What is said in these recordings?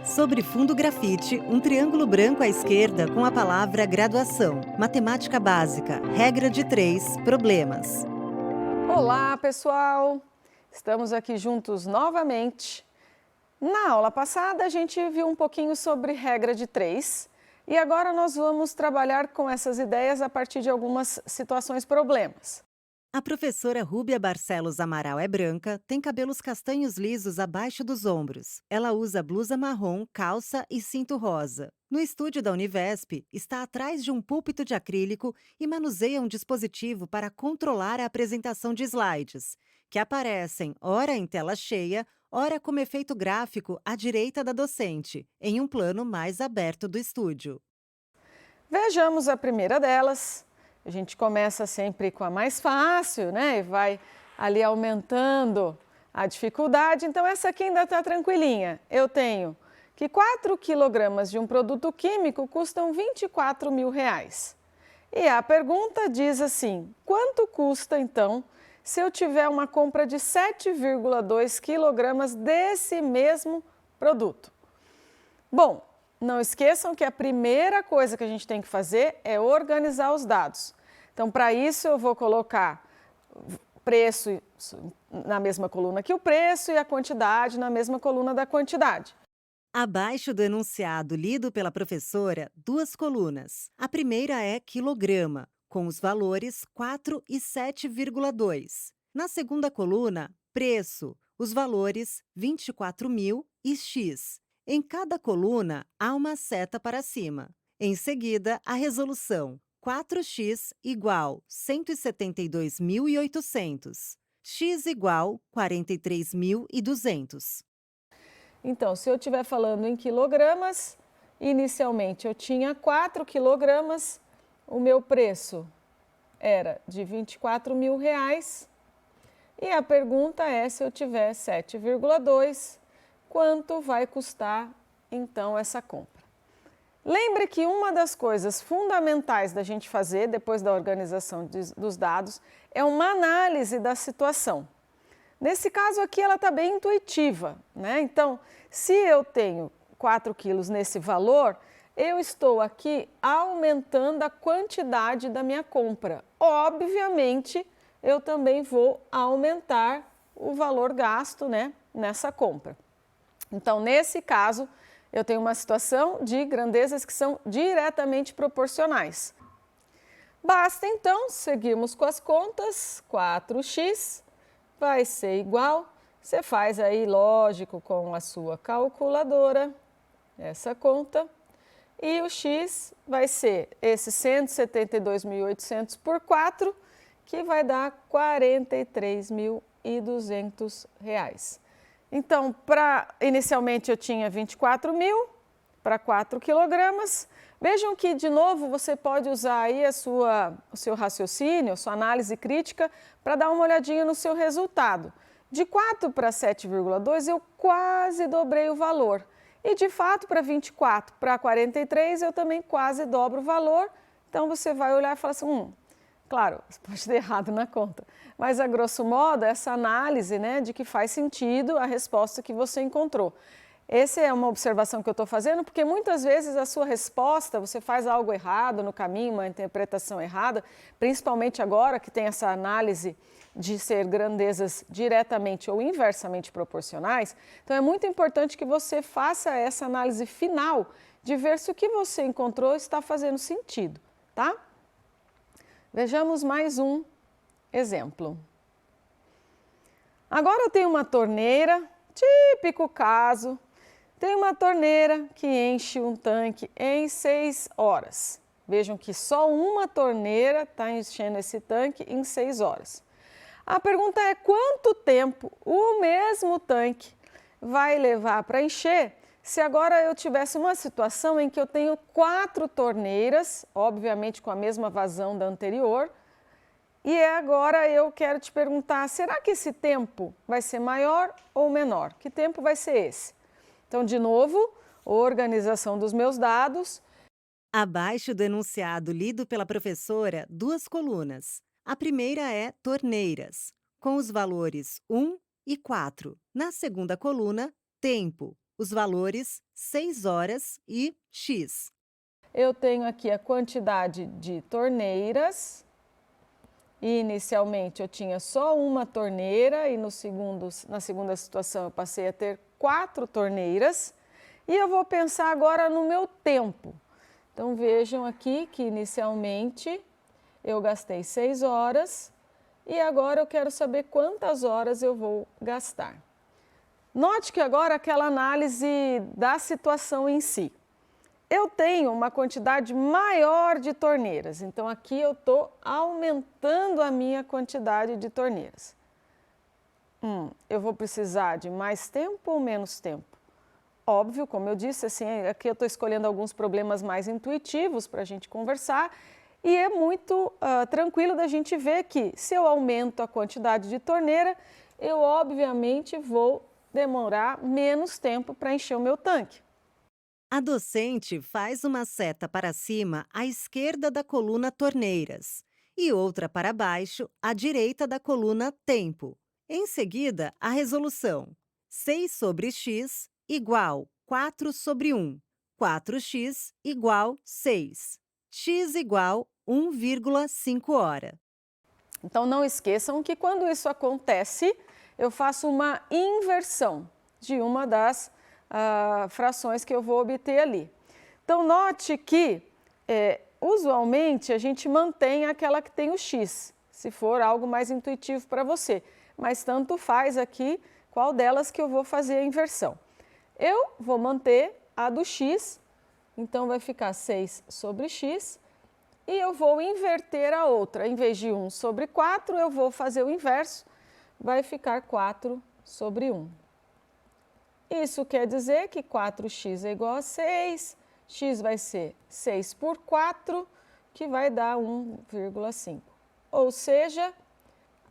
Sobre fundo grafite, um triângulo branco à esquerda com a palavra graduação, matemática básica, regra de 3, problemas. Olá, pessoal! Estamos aqui juntos novamente. Na aula passada, a gente viu um pouquinho sobre regra de 3 e agora nós vamos trabalhar com essas ideias a partir de algumas situações problemas. A professora Rúbia Barcelos Amaral é branca, tem cabelos castanhos lisos abaixo dos ombros. Ela usa blusa marrom, calça e cinto rosa. No estúdio da Univesp, está atrás de um púlpito de acrílico e manuseia um dispositivo para controlar a apresentação de slides, que aparecem ora em tela cheia, ora como efeito gráfico à direita da docente, em um plano mais aberto do estúdio. Vejamos a primeira delas. A gente começa sempre com a mais fácil, né? E vai ali aumentando a dificuldade. Então, essa aqui ainda está tranquilinha. Eu tenho que 4 quilogramas de um produto químico custam R$ 24.000. E a pergunta diz assim: quanto custa então se eu tiver uma compra de 7,2 quilogramas desse mesmo produto? Bom, não esqueçam que a primeira coisa que a gente tem que fazer é organizar os dados. Então, para isso, eu vou colocar preço na mesma coluna que o preço e a quantidade na mesma coluna da quantidade. Abaixo do enunciado lido pela professora, duas colunas. A primeira é quilograma, com os valores 4 e 7,2. Na segunda coluna, preço, os valores 24.000 e X. Em cada coluna, há uma seta para cima. Em seguida, a resolução 4x igual 172.800. X igual 43.200. Então, se eu estiver falando em quilogramas, inicialmente eu tinha 4 quilogramas, o meu preço era de R$ 24.000. E a pergunta é, se eu tiver 7,2, quanto vai custar então essa compra? Lembre que uma das coisas fundamentais da gente fazer depois da organização dos dados é uma análise da situação. Nesse caso aqui ela está bem intuitiva, né? Então, se eu tenho 4 quilos nesse valor, eu estou aqui aumentando a quantidade da minha compra. Obviamente, eu também vou aumentar o valor gasto, né, nessa compra. Então, nesse caso, eu tenho uma situação de grandezas que são diretamente proporcionais. Basta então seguirmos com as contas. 4x vai ser igual, você faz aí, lógico, com a sua calculadora, essa conta, e o x vai ser esse 172.800 por 4, que vai dar R$ 43.200. Então, inicialmente eu tinha 24.000 para 4 quilogramas. Vejam que, de novo, você pode usar aí o seu raciocínio, a sua análise crítica, para dar uma olhadinha no seu resultado. De 4 para 7,2 eu quase dobrei o valor. E, de fato, para 24 para 43 eu também quase dobro o valor. Então, você vai olhar e falar assim, claro, você pode ter errado na conta, mas a grosso modo essa análise, né, de que faz sentido a resposta que você encontrou. Essa é uma observação que eu estou fazendo, porque muitas vezes a sua resposta, você faz algo errado no caminho, uma interpretação errada, principalmente agora que tem essa análise de ser grandezas diretamente ou inversamente proporcionais. Então é muito importante que você faça essa análise final de ver se o que você encontrou está fazendo sentido, tá? Vejamos mais um exemplo. Agora eu tenho uma torneira, típico caso. Tem uma torneira que enche um tanque em 6 horas. Vejam que só uma torneira está enchendo esse tanque em 6 horas. A pergunta é quanto tempo o mesmo tanque vai levar para encher se agora eu tivesse uma situação em que eu tenho 4 torneiras, obviamente com a mesma vazão da anterior, e agora eu quero te perguntar, será que esse tempo vai ser maior ou menor? Que tempo vai ser esse? Então, de novo, organização dos meus dados. Abaixo do enunciado lido pela professora, duas colunas. A primeira é torneiras, com os valores 1 e 4. Na segunda coluna, tempo, os valores 6 horas e X. Eu tenho aqui a quantidade de torneiras. Inicialmente eu tinha só uma torneira e na segunda situação eu passei a ter 4 torneiras. E eu vou pensar agora no meu tempo. Então vejam aqui que inicialmente eu gastei 6 horas e agora eu quero saber quantas horas eu vou gastar. Note que agora aquela análise da situação em si. Eu tenho uma quantidade maior de torneiras, então aqui eu estou aumentando a minha quantidade de torneiras. Eu vou precisar de mais tempo ou menos tempo? Óbvio, como eu disse, assim, aqui eu estou escolhendo alguns problemas mais intuitivos para a gente conversar e é muito tranquilo da gente ver que se eu aumento a quantidade de torneira, eu obviamente vou demorar menos tempo para encher o meu tanque. A docente faz uma seta para cima à esquerda da coluna torneiras e outra para baixo à direita da coluna tempo. Em seguida, a resolução 6 sobre x igual 4 sobre 1, 4x igual 6, x igual 1,5 hora. Então não esqueçam que quando isso acontece, eu faço uma inversão de uma das frações que eu vou obter ali. Então note que usualmente a gente mantém aquela que tem o x, se for algo mais intuitivo para você, mas tanto faz aqui qual delas que eu vou fazer a inversão. Eu vou manter a do x, então vai ficar 6 sobre x, e eu vou inverter a outra. Em vez de 1 sobre 4, eu vou fazer o inverso, vai ficar 4 sobre 1. Isso quer dizer que 4x é igual a 6, x vai ser 6 por 4, que vai dar 1,5. Ou seja,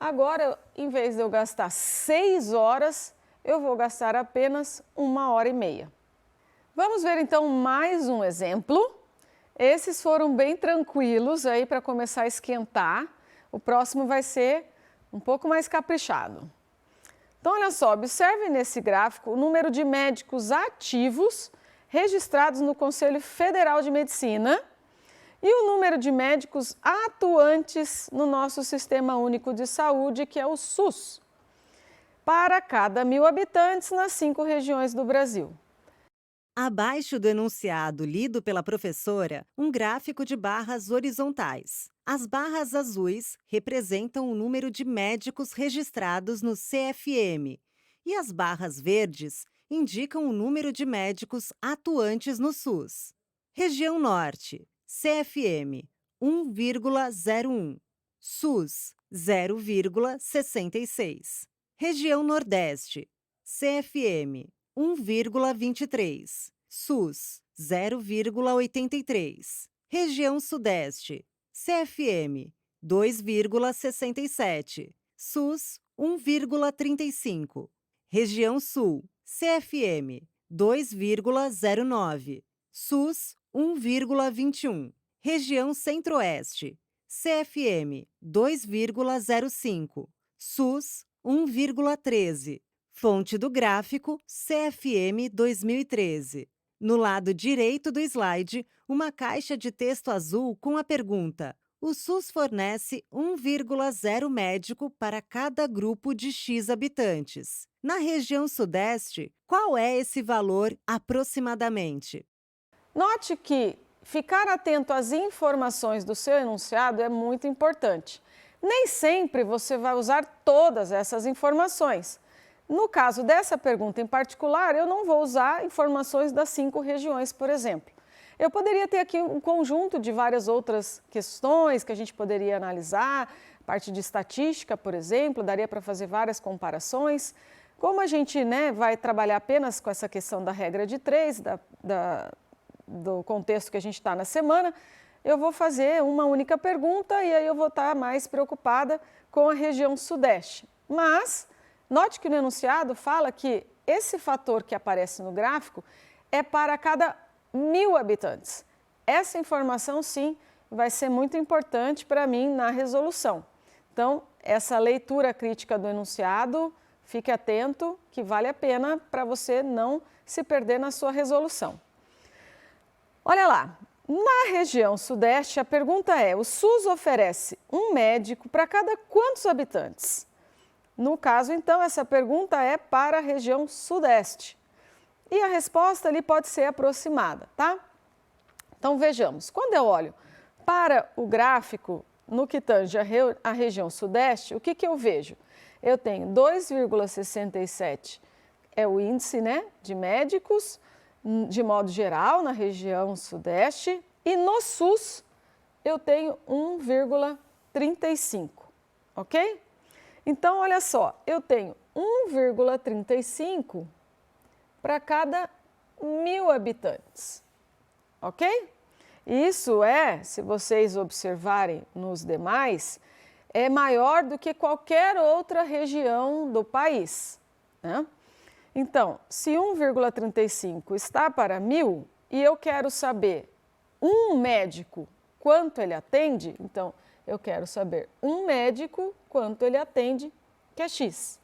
agora, em vez de eu gastar 6 horas, eu vou gastar apenas 1h30. Vamos ver então mais um exemplo. Esses foram bem tranquilos aí para começar a esquentar. O próximo vai ser um pouco mais caprichado. Então, olha só, observe nesse gráfico o número de médicos ativos registrados no Conselho Federal de Medicina e o número de médicos atuantes no nosso Sistema Único de Saúde, que é o SUS, para cada 1.000 habitantes nas 5 regiões do Brasil. Abaixo do enunciado lido pela professora, um gráfico de barras horizontais. As barras azuis representam o número de médicos registrados no CFM e as barras verdes indicam o número de médicos atuantes no SUS. Região Norte, CFM 1,01, SUS 0,66. Região Nordeste, CFM 1,23, SUS 0,83. Região Sudeste, CFM 2,67, SUS 1,35. Região Sul, CFM 2,09, SUS 1,21. Região Centro-Oeste, CFM 2,05, SUS 1,13. Fonte do gráfico CFM 2013. No lado direito do slide, uma caixa de texto azul com a pergunta: o SUS fornece 1,0 médico para cada grupo de X habitantes. Na região Sudeste, qual é esse valor aproximadamente? Note que ficar atento às informações do seu enunciado é muito importante. Nem sempre você vai usar todas essas informações. No caso dessa pergunta em particular, eu não vou usar informações das 5 regiões, por exemplo. Eu poderia ter aqui um conjunto de várias outras questões que a gente poderia analisar, parte de estatística, por exemplo, daria para fazer várias comparações. Como a gente vai trabalhar apenas com essa questão da regra de 3, do contexto que a gente está na semana, eu vou fazer uma única pergunta e aí eu vou estar mais preocupada com a região Sudeste. Mas note que no enunciado fala que esse fator que aparece no gráfico é para cada 1.000 habitantes. Essa informação, sim, vai ser muito importante para mim na resolução. Então, essa leitura crítica do enunciado, fique atento que vale a pena para você não se perder na sua resolução. Olha lá, na região sudeste, a pergunta é: o SUS oferece um médico para cada quantos habitantes? No caso, então, essa pergunta é para a região sudeste. E a resposta ali pode ser aproximada, tá? Então, vejamos. Quando eu olho para o gráfico no que tange a região sudeste, o que eu vejo? Eu tenho 2,67 é o índice, né, de médicos, de modo geral, na região sudeste, e no SUS eu tenho 1,35, ok? Então, olha só, eu tenho 1,35 para cada 1.000 habitantes, ok? Isso é, se vocês observarem nos demais, é maior do que qualquer outra região do país, né? Então, se 1,35 está para 1.000 e eu quero saber um médico quanto ele atende, então eu quero saber um médico quanto ele atende, que é X.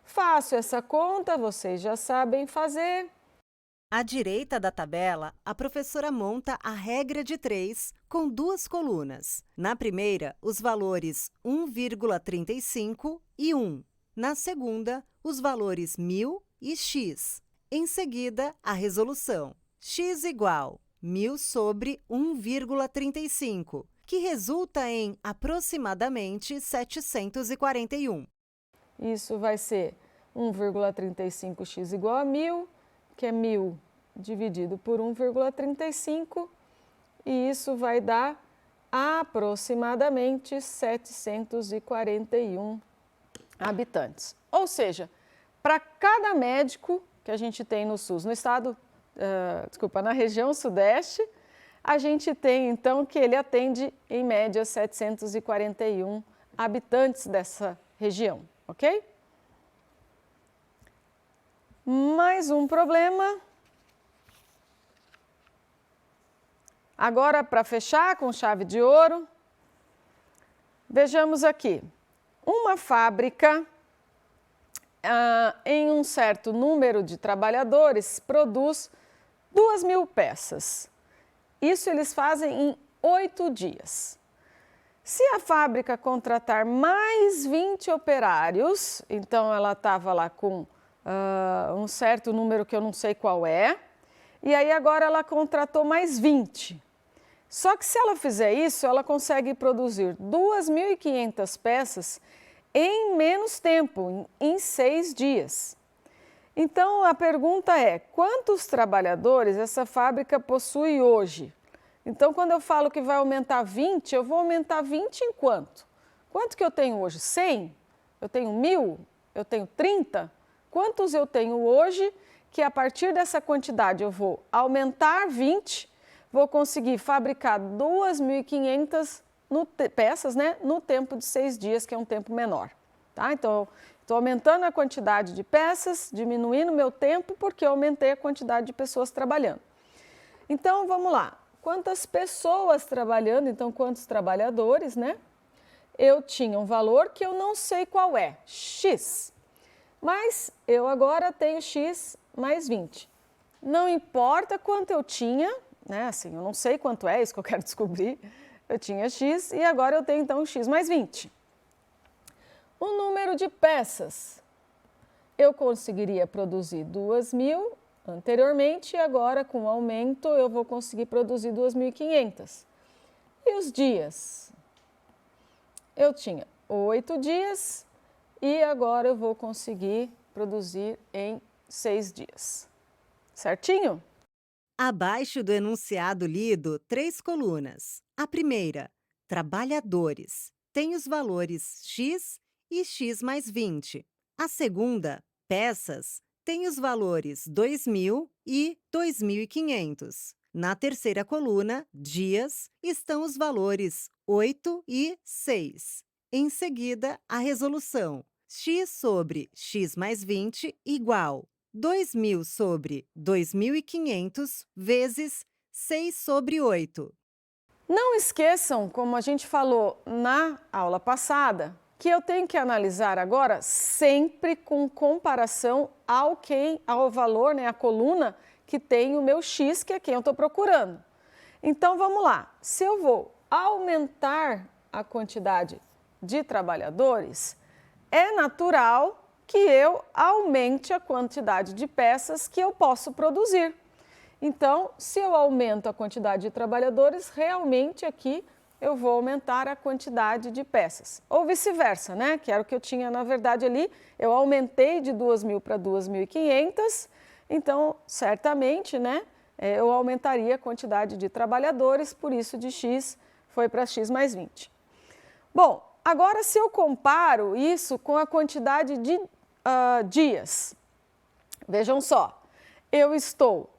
Faço essa conta, vocês já sabem fazer. À direita da tabela, a professora monta a regra de 3 com 2 colunas. Na primeira, os valores 1,35 e 1. Na segunda, os valores 1.000 e x. Em seguida, a resolução. X igual 1.000 sobre 1,35, que resulta em aproximadamente 741. Isso vai ser 1,35x igual a 1.000, que é 1.000 dividido por 1,35, e isso vai dar aproximadamente 741 habitantes. Ou seja, para cada médico que a gente tem no SUS, no estado, na região sudeste, a gente tem então que ele atende em média 741 habitantes dessa região, ok? Mais um problema. Agora, para fechar com chave de ouro, vejamos aqui. Uma fábrica, em um certo número de trabalhadores, produz 2.000 peças. Isso eles fazem em 8 dias. Se a fábrica contratar mais 20 operários, então ela estava lá com um certo número que eu não sei qual é, e aí agora ela contratou mais 20. Só que se ela fizer isso, ela consegue produzir 2.500 peças em menos tempo, em 6 dias. Então, a pergunta é: quantos trabalhadores essa fábrica possui hoje? Então, quando eu falo que vai aumentar 20, eu vou aumentar 20 em quanto? Quanto que eu tenho hoje? 100? Eu tenho 1.000? Eu tenho 30? Quantos eu tenho hoje que a partir dessa quantidade eu vou aumentar 20, vou conseguir fabricar 2.500 peças, né, no tempo de 6 dias, que é um tempo menor. Tá? Então, estou aumentando a quantidade de peças, diminuindo o meu tempo, porque eu aumentei a quantidade de pessoas trabalhando. Então, vamos lá. Quantas pessoas trabalhando, então quantos trabalhadores, né? Eu tinha um valor que eu não sei qual é, X. Mas eu agora tenho X mais 20. Não importa quanto eu tinha, né? Assim, eu não sei quanto é, isso que eu quero descobrir. Eu tinha X e agora eu tenho então X mais 20. O número de peças. Eu conseguiria produzir 2.000 anteriormente e agora com o aumento eu vou conseguir produzir 2.500. E os dias? Eu tinha 8 dias e agora eu vou conseguir produzir em 6 dias. Certinho? Abaixo do enunciado lido, 3 colunas. A primeira, trabalhadores, tem os valores X e X mais 20. A segunda, peças, tem os valores 2.000 e 2.500. Na terceira coluna, dias, estão os valores 8 e 6. Em seguida, a resolução. X sobre X mais 20 igual 2.000 sobre 2.500 vezes 6 sobre 8. Não esqueçam, como a gente falou na aula passada, que eu tenho que analisar agora sempre com comparação ao valor, né, a coluna que tem o meu X, que é quem eu estou procurando. Então, vamos lá. Se eu vou aumentar a quantidade de trabalhadores, é natural que eu aumente a quantidade de peças que eu posso produzir. Então, se eu aumento a quantidade de trabalhadores, realmente aqui eu vou aumentar a quantidade de peças. Ou vice-versa, né? Que era o que eu tinha, na verdade, ali. Eu aumentei de 2.000 para 2.500, então, certamente, né? Eu aumentaria a quantidade de trabalhadores, por isso de X foi para X mais 20. Bom, agora se eu comparo isso com a quantidade de dias, vejam só, eu estou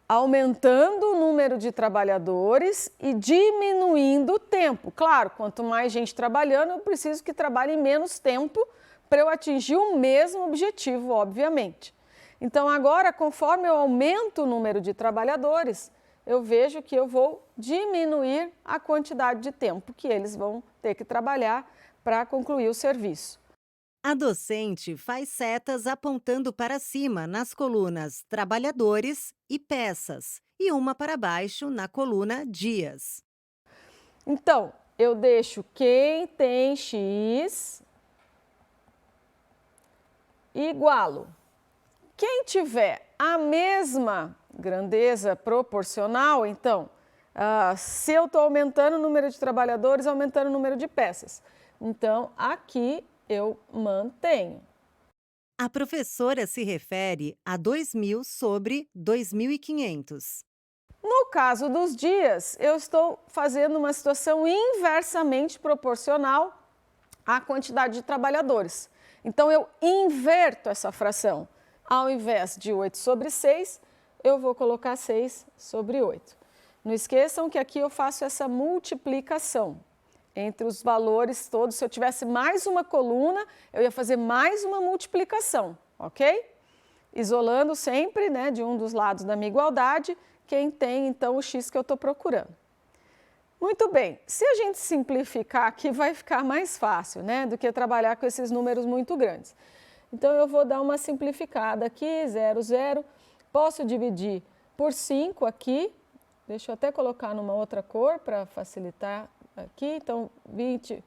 aumentando o número de trabalhadores e diminuindo o tempo. Claro, quanto mais gente trabalhando, eu preciso que trabalhe menos tempo para eu atingir o mesmo objetivo, obviamente. Então, agora, conforme eu aumento o número de trabalhadores, eu vejo que eu vou diminuir a quantidade de tempo que eles vão ter que trabalhar para concluir o serviço. A docente faz setas apontando para cima nas colunas trabalhadores e peças, e uma para baixo na coluna dias. Então, eu deixo quem tem X igualo. Quem tiver a mesma grandeza proporcional, então, se eu estou aumentando o número de trabalhadores, aumentando o número de peças. Então, aqui eu mantenho. A professora se refere a 2.000 sobre 2.500. No caso dos dias, eu estou fazendo uma situação inversamente proporcional à quantidade de trabalhadores. Então, eu inverto essa fração. Ao invés de 8 sobre 6, eu vou colocar 6 sobre 8. Não esqueçam que aqui eu faço essa multiplicação entre os valores todos. Se eu tivesse mais uma coluna, eu ia fazer mais uma multiplicação, ok? Isolando sempre, né, de um dos lados da minha igualdade, quem tem então o X que eu estou procurando. Muito bem, se a gente simplificar aqui vai ficar mais fácil, né, do que trabalhar com esses números muito grandes. Então eu vou dar uma simplificada aqui, 0, 0, posso dividir por 5 aqui, deixa eu até colocar numa outra cor para facilitar aqui, então 20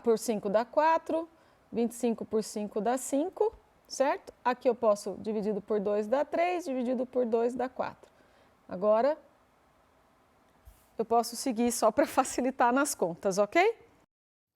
por 5 dá 4, 25 por 5 dá 5, certo? Aqui eu posso, dividido por 2 dá 3, dividido por 2 dá 4. Agora, eu posso seguir só para facilitar nas contas, ok?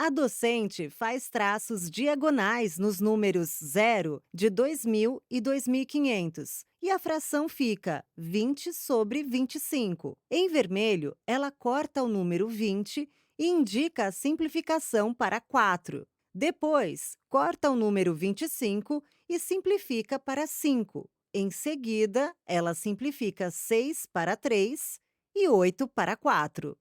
A docente faz traços diagonais nos números 0 de 2.000 e 2.500 e a fração fica 20 sobre 25. Em vermelho, ela corta o número 20 e indica a simplificação para 4. Depois, corta o número 25 e simplifica para 5. Em seguida, ela simplifica 6 para 3 e 8 para 4.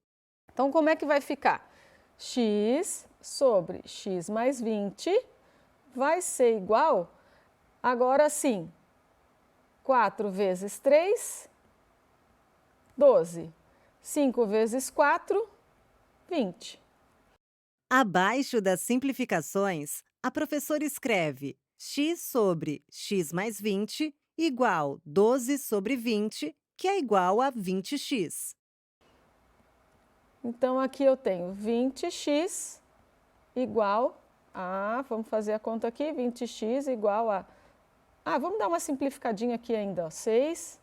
Então, como é que vai ficar? X sobre x mais 20 vai ser igual, agora sim, 4 vezes 3, 12. 5 vezes 4, 20. Abaixo das simplificações, a professora escreve x sobre x mais 20 igual 12 sobre 20, que é igual a 20x. Então, aqui eu tenho 20x igual a, vamos fazer a conta aqui, 20x igual a, vamos dar uma simplificadinha aqui ainda, ó, 6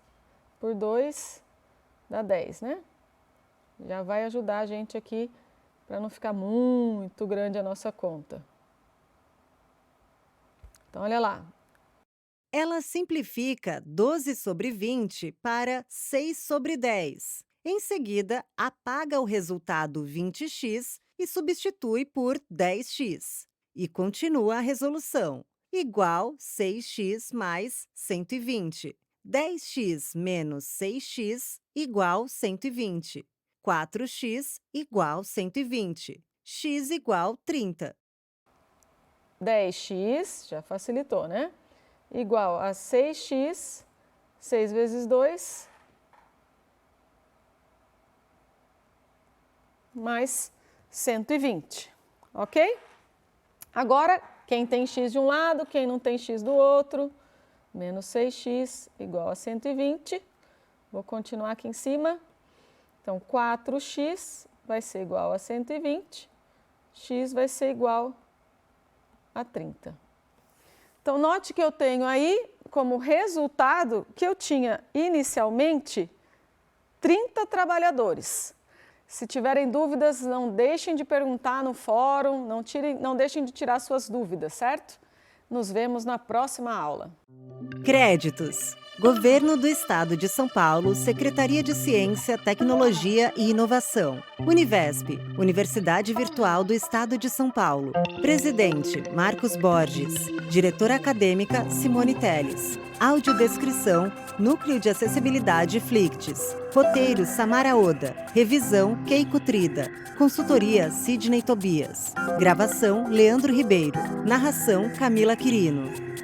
por 2 dá 10, né? Já vai ajudar a gente aqui para não ficar muito grande a nossa conta. Então, olha lá. Ela simplifica 12 sobre 20 para 6 sobre 10. Em seguida, apaga o resultado 20x e substitui por 10x. E continua a resolução, igual 6x mais 120. 10x menos 6x igual 120. 4x igual 120. X igual 30. 10x, já facilitou, né? Igual a 6x, 6 vezes 2, mais 120, ok? Agora, quem tem x de um lado, quem não tem x do outro, menos 6x igual a 120. Vou continuar aqui em cima. Então, 4x vai ser igual a 120, x vai ser igual a 30. Então, note que eu tenho aí como resultado que eu tinha inicialmente 30 trabalhadores. Se tiverem dúvidas, não deixem de perguntar no fórum, não deixem de tirar suas dúvidas, certo? Nos vemos na próxima aula. Créditos: Governo do Estado de São Paulo, Secretaria de Ciência, Tecnologia e Inovação. Univesp, Universidade Virtual do Estado de São Paulo. Presidente: Marcos Borges. Diretora acadêmica: Simone Telles. Audiodescrição: Núcleo de Acessibilidade Flicts. Roteiro: Samara Oda. Revisão: Keiko Trida. Consultoria: Sidney Tobias. Gravação: Leandro Ribeiro. Narração: Camila Quirino.